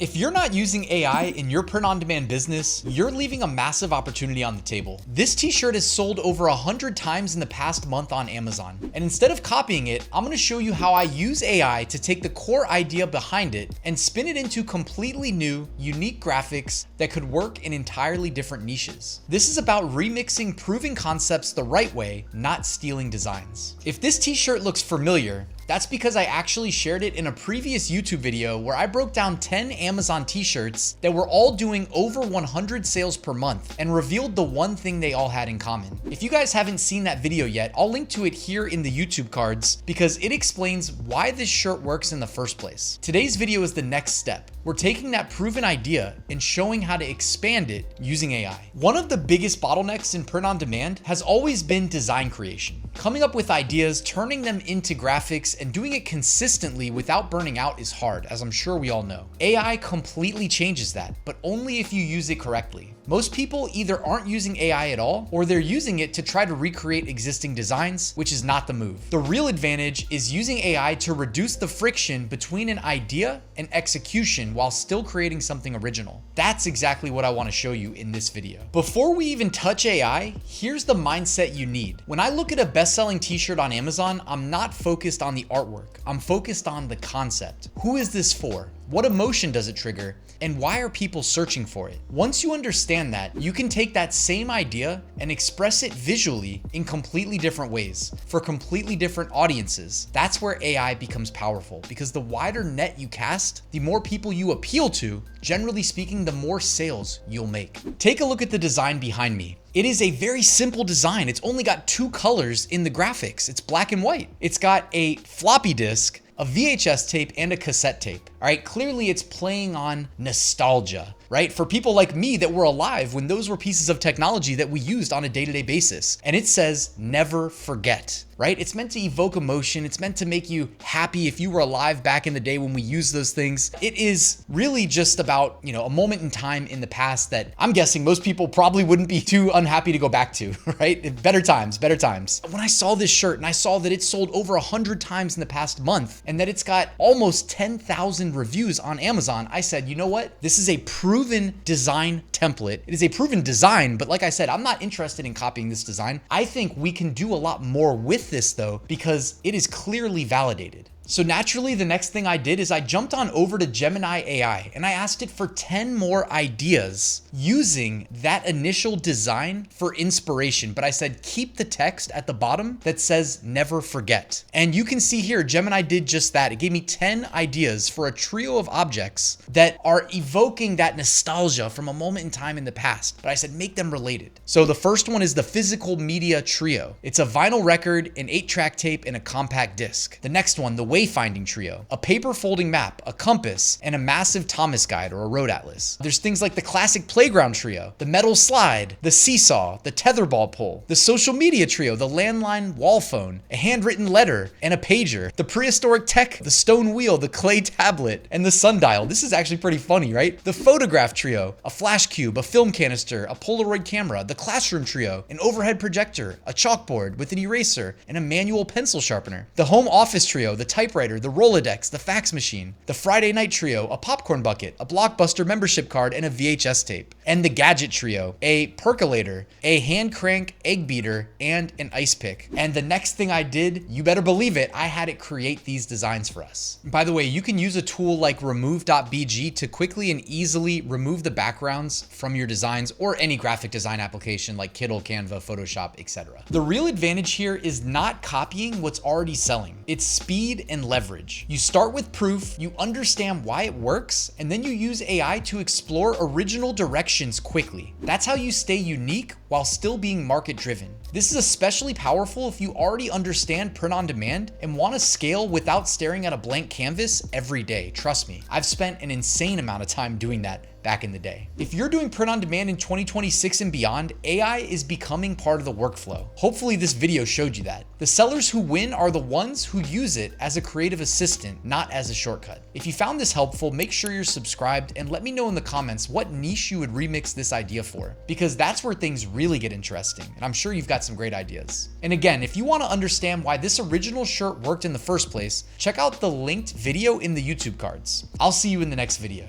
If you're not using AI in your print-on-demand business, you're leaving a massive opportunity on the table. This t-shirt has sold over 100 times in the past month on Amazon. And instead of copying it, I'm gonna show you how I use AI to take the core idea behind it and spin it into completely new, unique graphics that could work in entirely different niches. This is about remixing proven concepts the right way, not stealing designs. If this t-shirt looks familiar, that's because I actually shared it in a previous YouTube video where I broke down 10 Amazon t-shirts that were all doing over 100 sales per month and revealed the one thing they all had in common. If you guys haven't seen that video yet, I'll link to it here in the YouTube cards because it explains why this shirt works in the first place. Today's video is the next step. We're taking that proven idea and showing how to expand it using AI. One of the biggest bottlenecks in print on demand has always been design creation. Coming up with ideas, turning them into graphics, and doing it consistently without burning out is hard, as I'm sure we all know. AI completely changes that, but only if you use it correctly. Most people either aren't using AI at all, or they're using it to try to recreate existing designs, which is not the move. The real advantage is using AI to reduce the friction between an idea and execution while still creating something original. That's exactly what I want to show you in this video. Before we even touch AI, here's the mindset you need. When I look at a best-selling t-shirt on Amazon, I'm not focused on the artwork. I'm focused on the concept. Who is this for? What emotion does it trigger? And why are people searching for it? Once you understand that, you can take that same idea and express it visually in completely different ways for completely different audiences. That's where AI becomes powerful, because the wider net you cast, the more people you appeal to, generally speaking, the more sales you'll make. Take a look at the design behind me. It is a very simple design. It's only got two colors in the graphics. It's black and white. It's got a floppy disk, a VHS tape, and a cassette tape. All right, clearly it's playing on nostalgia, right? For people like me that were alive when those were pieces of technology that we used on a day-to-day basis. And it says, never forget, right? It's meant to evoke emotion. It's meant to make you happy if you were alive back in the day when we used those things. It is really just about, a moment in time in the past that I'm guessing most people probably wouldn't be too unhappy to go back to, right? Better times, better times. When I saw this shirt and I saw that it sold over 100 times in the past month and that it's got almost 10,000 reviews on Amazon, I said, you know what? This is a proven design template. It is a proven design, but like I said, I'm not interested in copying this design. I think we can do a lot more with this though, because it is clearly validated. So naturally, the next thing I did is I jumped on over to Gemini AI and I asked it for 10 more ideas using that initial design for inspiration. But I said, keep the text at the bottom that says never forget. And you can see here, Gemini did just that. It gave me 10 ideas for a trio of objects that are evoking that nostalgia from a moment in time in the past. But I said, make them related. So the first one is the physical media trio. It's a vinyl record, an 8-track tape, and a compact disc. The next one, the wayfinding trio, a paper folding map, a compass, and a massive Thomas guide or a road atlas. There's things like the classic playground trio, the metal slide, the seesaw, the tetherball pole, the social media trio, the landline wall phone, a handwritten letter, and a pager, the prehistoric tech, the stone wheel, the clay tablet, and the sundial. This is actually pretty funny, right? The photograph trio, a flash cube, a film canister, a Polaroid camera, the classroom trio, an overhead projector, a chalkboard with an eraser, and a manual pencil sharpener. The home office trio, the typewriter, the Rolodex, the fax machine, the Friday night trio, a popcorn bucket, a Blockbuster membership card, and a VHS tape. And the gadget trio, a percolator, a hand crank egg beater, and an ice pick. And the next thing I did, you better believe it, I had it create these designs for us. By the way, you can use a tool like remove.bg to quickly and easily remove the backgrounds from your designs or any graphic design application like Kittl, Canva, Photoshop, etc. The real advantage here is not copying what's already selling. It's speed and leverage. You start with proof, you understand why it works, and then you use AI to explore original directions quickly. That's how you stay unique while still being market driven. This is especially powerful if you already understand print on demand and want to scale without staring at a blank canvas every day. Trust me, I've spent an insane amount of time doing that back in the day. If you're doing print on demand in 2026 and beyond, AI is becoming part of the workflow. Hopefully this video showed you that. The sellers who win are the ones who use it as a creative assistant, not as a shortcut. If you found this helpful, make sure you're subscribed and let me know in the comments what niche you would remix this idea for, because that's where things really get interesting. And I'm sure you've got some great ideas. And again, if you want to understand why this original shirt worked in the first place, check out the linked video in the YouTube cards. I'll see you in the next video.